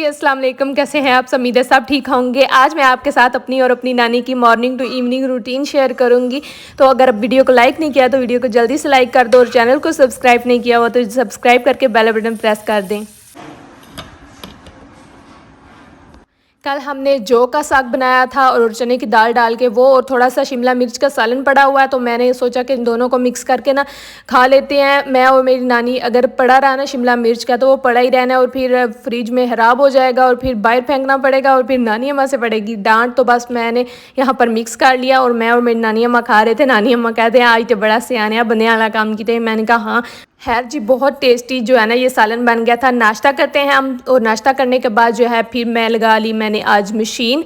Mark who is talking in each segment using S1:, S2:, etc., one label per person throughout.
S1: जी, अस्सलाम वालेकुम। कैसे हैं आप? उम्मीद है सब ठीक होंगे। आज मैं आपके साथ अपनी और अपनी नानी की morning to evening routine share करूंगी। तो अगर अब वीडियो को लाइक नहीं किया तो वीडियो को जल्दी से लाइक कर दो, और चैनल को सब्सक्राइब नहीं किया हुआ तो सब्सक्राइब करके बेल बटन प्रेस कर दें। कल हमने जौ का साग बनाया था और चने की दाल डाल के वो, और थोड़ा सा शिमला मिर्च का सालन पड़ा हुआ है, तो मैंने सोचा कि इन दोनों को मिक्स करके ना खा लेते हैं मैं और मेरी नानी। अगर पड़ा रहा ना शिमला मिर्च का तो वो पड़ा ही रहना है और फिर फ्रिज में ख़राब हो जाएगा और फिर बाहर फेंकना पड़ेगा और फिर नानी अम्मा से पड़ेगी डांट। तो बस मैंने यहाँ पर मिक्स कर लिया और मैं और मेरी नानी अम्मा खा रहे थे। नानी अम्मा कहते हैं आज तो बड़ा सियाने बनने वाला काम किया। मैंने कहा हाँ खैर जी, बहुत टेस्टी जो है ना ये सालन बन गया था। नाश्ता करते हैं हम, और नाश्ता करने के बाद जो है फिर मैं लगा ली मैंने आज मशीन।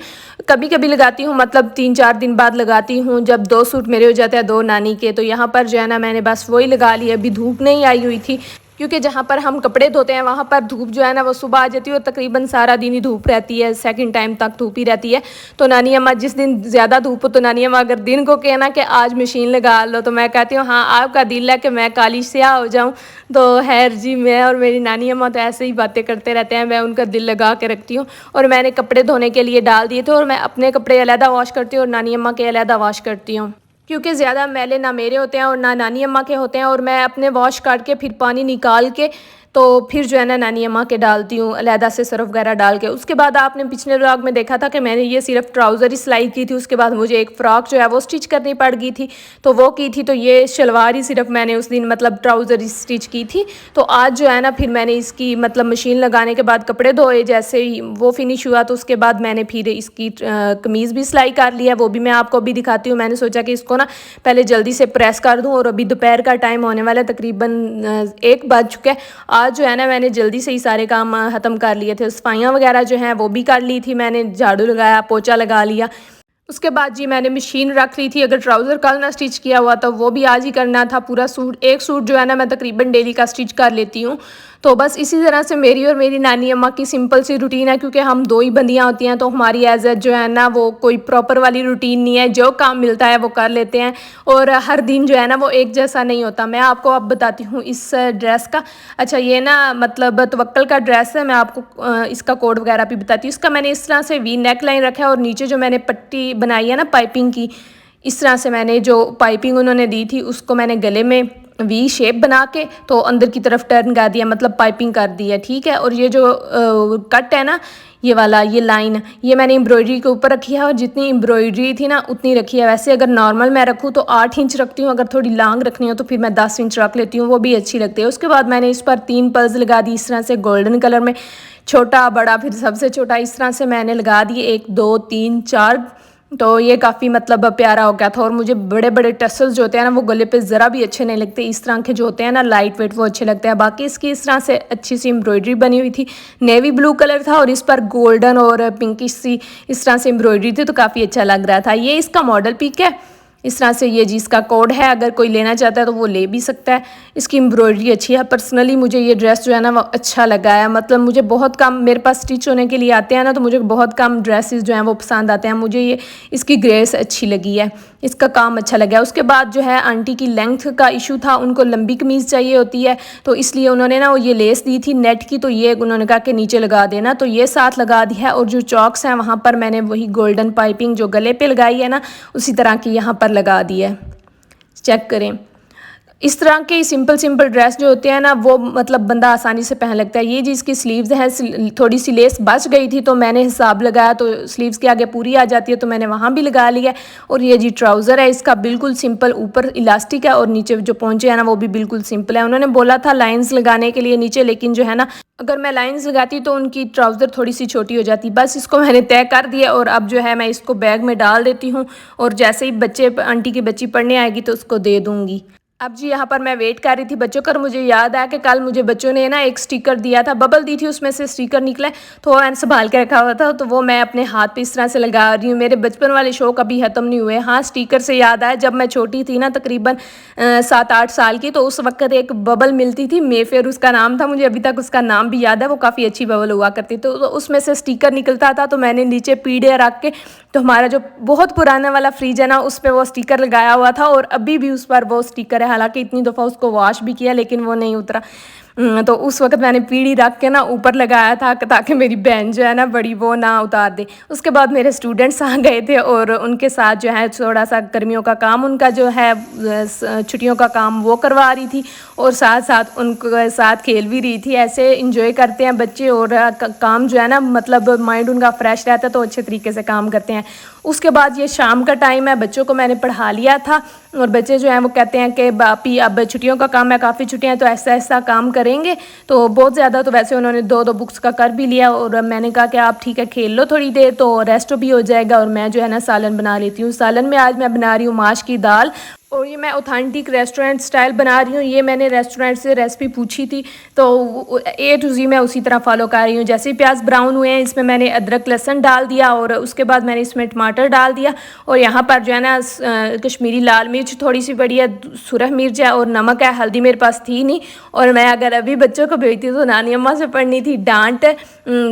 S1: कभी कभी लगाती हूँ, मतलब 3-4 दिन बाद लगाती हूँ, जब 2 सूट मेरे हो जाते हैं 2 नानी के। तो यहाँ पर जो है ना मैंने बस वही लगा ली। अभी धूप नहीं आई हुई थी, क्योंकि जहाँ पर हम कपड़े धोते हैं वहाँ पर धूप जो है ना वो सुबह आ जाती है और तकरीबन सारा दिन ही धूप रहती है, सेकंड टाइम तक धूप ही रहती है। तो नानी अम्मा जिस दिन ज़्यादा धूप हो तो नानी अम्मा अगर दिन को कहना कि आज मशीन लगा लो, तो मैं कहती हूँ हाँ आपका दिल है कि मैं काली स्याह हो जाऊँ। तो खैर जी, मैं और मेरी नानी अम्मा तो ऐसे ही बातें करते रहते हैं, मैं उनका दिल लगा के रखती हूँ। और मैंने कपड़े धोने के लिए डाल दिए थे, और मैं अपने कपड़े अलहदा वॉश करती हूँ और नानी अम्मा के अलहदा वॉश करती हूँ, क्योंकि ज़्यादा मैले ना मेरे होते हैं और ना नानी अम्मा के होते हैं। और मैं अपने वॉश काट के फिर पानी निकाल के तो फिर जो है ना नानी अम्मा के डालती हूँ अलहदा से सर्फ वगैरह डाल के। उसके बाद आपने पिछले व्लॉग में देखा था कि मैंने ये सिर्फ ट्राउज़र ही सिलाई की थी। उसके बाद मुझे एक फ़्रॉक जो है वो स्टिच करनी पड़ गई थी, तो वो की थी। तो ये शलवार ही सिर्फ मैंने उस दिन मतलब ट्राउज़र ही स्टिच की थी। तो आज जो है ना फिर मैंने इसकी मतलब मशीन लगाने के बाद कपड़े धोए, जैसे ही वो फिनिश हुआ तो उसके बाद मैंने फिर इसकी कमीज़ भी सिलाई कर लिया। वो भी मैं आपको अभी दिखाती हूँ। मैंने सोचा कि इसको ना पहले जल्दी से प्रेस कर दूँ, और अभी दोपहर का टाइम होने वाला है, तकरीबन 1 बज चुका है। आज जो है ना मैंने जल्दी से ही सारे काम ख़त्म कर लिए थे। सफाइयाँ वगैरह जो हैं वो भी कर ली थी मैंने, झाड़ू लगाया, पोछा लगा लिया। उसके बाद जी मैंने मशीन रख ली थी। अगर ट्राउज़र कल ना स्टिच किया हुआ तो वो भी आज ही करना था। पूरा सूट, एक सूट जो है ना मैं तकरीबन डेली का स्टिच कर लेती हूँ। तो बस इसी तरह से मेरी और मेरी नानी अम्मा की सिंपल सी रूटीन है, क्योंकि हम 2 ही बंदियाँ होती हैं, तो हमारी एज जो है ना वो कोई प्रॉपर वाली रूटीन नहीं है। जो काम मिलता है वो कर लेते हैं, और हर दिन जो है ना वो एक जैसा नहीं होता। मैं आपको अब बताती हूँ इस ड्रेस का। अच्छा, ये ना मतलब तवक्कल का ड्रेस है। मैं आपको इसका कोड वगैरह भी बताती हूँ। इसका मैंने इस तरह से वी नेक लाइन रखा है, और नीचे जो मैंने पट्टी बनाई है ना पाइपिंग की, इस तरह से मैंने जो पाइपिंग उन्होंने दी थी उसको मैंने गले में वी शेप बना के तो अंदर की तरफ टर्न कर दिया, मतलब पाइपिंग कर दी है, ठीक है। और ये जो कट है ना ये वाला, ये लाइन, ये मैंने एम्ब्रॉयडरी के ऊपर रखी है, और जितनी एम्ब्रॉयडरी थी ना उतनी रखी है। वैसे अगर नॉर्मल मैं रखूँ तो 8 इंच रखती हूँ, अगर थोड़ी लॉन्ग रखनी हो तो फिर मैं 10 इंच रख लेती हूँ, वो भी अच्छी लगती है। उसके बाद मैंने इस पर 3 पल्स लगा दी इस तरह से गोल्डन कलर में, छोटा बड़ा फिर सबसे छोटा, इस तरह से मैंने लगा दिए 1 2 3 4। तो ये काफ़ी मतलब प्यारा हो गया था। और मुझे बड़े बड़े टसल्स जो होते हैं ना वो गले पे ज़रा भी अच्छे नहीं लगते। इस तरह के जो होते हैं ना लाइट वेट वो अच्छे लगते हैं। बाकी इसकी इस तरह से अच्छी सी एम्ब्रॉयडरी बनी हुई थी, नेवी ब्लू कलर था और इस पर गोल्डन और पिंकिश सी इस तरह से एम्ब्रॉयडरी थी, तो काफ़ी अच्छा लग रहा था। ये इसका मॉडल पिक है इस तरह से, ये जिसका कोड है, अगर कोई लेना चाहता है तो वो ले भी सकता है। इसकी एम्ब्रॉयडरी अच्छी है। पर्सनली मुझे ये ड्रेस जो है ना वो अच्छा लगा है। मतलब मुझे बहुत कम, मेरे पास स्टिच होने के लिए आते हैं ना, तो मुझे बहुत कम ड्रेसेस जो हैं वो पसंद आते हैं। मुझे ये इसकी ग्रेस अच्छी लगी है, इसका काम अच्छा लगा है। उसके बाद जो है आंटी की लेंथ का इशू था, उनको लंबी कमीज़ चाहिए होती है, तो इसलिए उन्होंने ना वो ये लेस दी थी नेट की, तो ये उन्होंने कहा कि नीचे लगा देना, तो ये साथ लगा दी है। और जो चॉक्स हैं वहाँ पर मैंने वही गोल्डन पाइपिंग जो गले पे लगाई है ना उसी तरह की यहाँ पर लगा दी है। चेक करें, इस तरह के सिंपल ड्रेस जो होते हैं ना वो मतलब बंदा आसानी से पहन लगता है। ये जी इसकी स्लीव्स हैं, थोड़ी सी लेस बच गई थी तो मैंने हिसाब लगाया, तो स्लीव्स के आगे पूरी आ जाती है तो मैंने वहाँ भी लगा लिया। और ये जी ट्राउज़र है इसका, बिल्कुल सिंपल, ऊपर इलास्टिक है और नीचे जो पोंचे हैं ना वो भी बिल्कुल सिंपल है। उन्होंने बोला था लाइन्स लगाने के लिए नीचे, लेकिन जो है ना अगर मैं लाइन्स लगाती तो उनकी ट्राउज़र थोड़ी सी छोटी हो जाती। बस इसको मैंने तय कर दिया, और अब जो है मैं इसको बैग में डाल देती हूँ, और जैसे ही आंटी की बच्ची पढ़ने आएगी तो उसको दे दूँगी। अब जी यहाँ पर मैं वेट कर रही थी बच्चों का। मुझे याद आया कि कल मुझे बच्चों ने ना एक स्टिकर दिया था, बबल दी थी, उसमें से स्टिकर निकला, तो वो मैंने संभाल के रखा हुआ था, तो वो मैं अपने हाथ पे इस तरह से लगा रही हूँ। मेरे बचपन वाले शौक अभी ख़त्म नहीं हुए। हाँ, स्टिकर से याद आया, जब मैं छोटी थी ना तकरीबन 7-8 साल की, तो उस वक्त एक बबल मिलती थी, मेफेयर उसका नाम था, मुझे अभी तक उसका नाम भी याद है। वो काफ़ी अच्छी बबल हुआ करती, तो उसमें से स्टिकर निकलता था, तो मैंने नीचे पीढ़े रख के, तो हमारा जो बहुत पुराना वाला फ्रिज है ना उस पर वो स्टिकर लगाया हुआ था, और अभी भी उस पर वो स्टिकर है। हालांकि इतनी दफ़ा उसको वॉश भी किया लेकिन वो नहीं उतरा। तो उस वक़्त मैंने पीढ़ी रख के ना ऊपर लगाया था ताकि मेरी बहन जो है ना बड़ी वो ना उतार दे। उसके बाद मेरे स्टूडेंट्स आ गए थे और उनके साथ जो है थोड़ा-सा गर्मियों का काम उनका जो है छुट्टियों का काम वो करवा रही थी और साथ-साथ उनके साथ खेल भी रही थी। ऐसे एंजॉय करते हैं बच्चे और काम जो है ना मतलब माइंड उनका फ्रेश रहता है तो अच्छे तरीके से काम करते हैं। उसके बाद ये शाम का टाइम है, बच्चों को मैंने पढ़ा लिया था और बच्चे जो हैं वो कहते हैं कि बापी अब छुट्टियों का काम है, काफ़ी छुट्टियाँ हैं तो ऐसा-ऐसा काम करेंगे। तो बहुत ज़्यादा तो वैसे उन्होंने 2-2 बुक्स का कर भी लिया और मैंने कहा कि आप ठीक है खेल लो थोड़ी देर तो रेस्ट भी हो जाएगा और मैं जो है ना सालन बना लेती हूँ। सालन में आज मैं बना रही हूँ माश की दाल और ये मैं ऑथेंटिक रेस्टोरेंट स्टाइल बना रही हूँ। ये मैंने रेस्टोरेंट से रेसिपी पूछी थी तो ए टू ज़ी मैं उसी तरह फॉलो कर रही हूँ। जैसे ही प्याज ब्राउन हुए हैं इसमें मैंने अदरक लहसुन डाल दिया और उसके बाद मैंने इसमें टमाटर डाल दिया और यहाँ पर जो है ना कश्मीरी लाल मिर्च थोड़ी सी पड़ी है, सुरख मिर्च है और नमक है। हल्दी मेरे पास थी नहीं और मैं अगर अभी बच्चों को भेजती तो नानी अम्मा से पढ़नी थी डांट,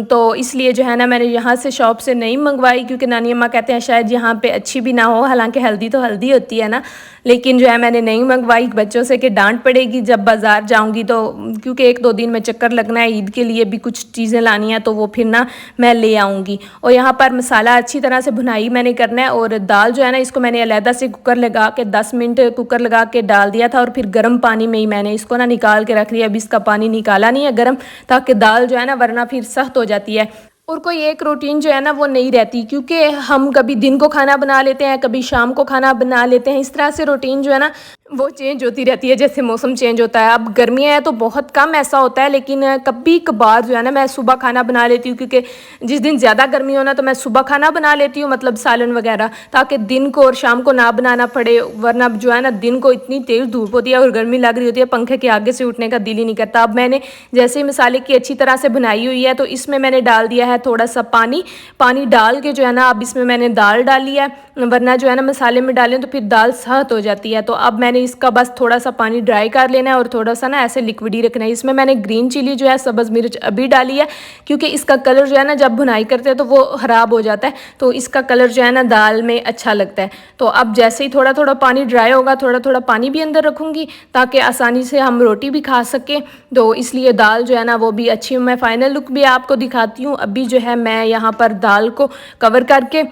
S1: तो इसलिए जो है ना मैंने यहाँ से शॉप से नहीं मंगवाई क्योंकि नानी अम्मा कहते हैं शायद यहाँ पे अच्छी भी ना हो। हालांकि हल्दी तो हल्दी होती है ना, लेकिन जो है मैंने नहीं मंगवाई बच्चों से कि डांट पड़ेगी जब बाज़ार जाऊंगी तो, क्योंकि 1-2 दिन में चक्कर लगना है, ईद के लिए भी कुछ चीज़ें लानी है तो वो फिर ना मैं ले आऊँगी। और यहाँ पर मसाला अच्छी तरह से भुनाई मैंने करना है और दाल जो है ना इसको मैंने अलहदा से कुकर लगा के 10 मिनट कुकर लगा के डाल दिया था और फिर गर्म पानी में ही मैंने इसको ना निकाल के रख लिया। अभी इसका पानी निकाला नहीं है गर्म, ताकि दाल जो है ना वरना फिर सख्त हो जाती है। और कोई एक रूटीन जो है ना वो नहीं रहती क्योंकि हम कभी दिन को खाना बना लेते हैं, कभी शाम को खाना बना लेते हैं। इस तरह से रूटीन जो है ना वो चेंज होती रहती है जैसे मौसम चेंज होता है। अब गर्मियाँ हैं तो बहुत कम ऐसा होता है, लेकिन कभी कभार जो है ना मैं सुबह खाना बना लेती हूँ क्योंकि जिस दिन ज़्यादा गर्मी हो ना तो मैं सुबह खाना बना लेती हूँ, मतलब सालन वगैरह, ताकि दिन को और शाम को ना बनाना पड़े। वरना जो है ना दिन को इतनी तेज़ धूप होती है और गर्मी लग रही होती है, पंखे के आगे से उठने का दिल ही नहीं करता। अब मैंने जैसे ही मसाले की अच्छी तरह से भुनाई हुई है तो इसमें मैंने डाल दिया है थोड़ा सा पानी। पानी डाल के जो है ना अब इसमें मैंने दाल डाली है, वरना जो है ना मसाले में डालें तो फिर दाल सख्त हो जाती है। तो अब मैंने इसका बस थोड़ा सा पानी ड्राई कर लेना है और थोड़ा सा ना ऐसे लिक्विड ही रखना है। इसमें मैंने ग्रीन चिली जो है सब्ज़ मिर्च अभी डाली है क्योंकि इसका कलर जो है ना जब भुनाई करते हैं तो वो ख़राब हो जाता है, तो इसका कलर जो है ना दाल में अच्छा लगता है। तो अब जैसे ही थोड़ा थोड़ा पानी ड्राई होगा थोड़ा थोड़ा पानी भी अंदर रखूँगी ताकि आसानी से हम रोटी भी खा सकें। तो इसलिए दाल जो है ना वो भी अच्छी, मैं फ़ाइनल लुक भी आपको दिखाती हूँ। अभी जो है मैं यहाँ पर दाल को कवर करके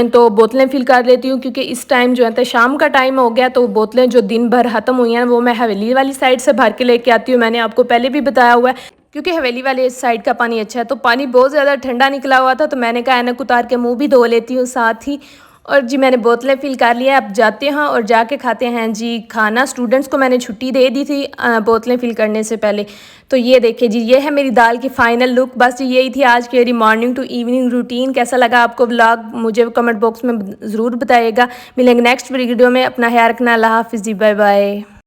S1: तो बोतलें फिल कर लेती हूँ क्योंकि इस टाइम जो है तो शाम का टाइम हो गया, तो बोतलें जो दिन भर ख़त्म हुई हैं वो मैं हवेली वाली साइड से भर के लेके आती हूँ। मैंने आपको पहले भी बताया हुआ है क्योंकि हवेली वाले साइड का पानी अच्छा है। तो पानी बहुत ज़्यादा ठंडा निकला हुआ था तो मैंने कहा ऐनक उतार के मुँह भी धो लेती हूँ साथ ही। और जी मैंने बोतलें फिल कर लिया, अब जाते हैं और जाके खाते हैं जी खाना। स्टूडेंट्स को मैंने छुट्टी दे दी थी बोतलें फिल करने से पहले। तो ये देखिए जी, ये है मेरी दाल की फ़ाइनल लुक। बस जी यही थी आज की मेरी मॉर्निंग टू इवनिंग रूटीन। कैसा लगा आपको व्लॉग मुझे कमेंट बॉक्स में ज़रूर बताइएगा। मिलेंगे नेक्स्ट वीडियो में। अपना ख्याल रखना। अल्लाह हाफ़िज़ जी, बाय बाय।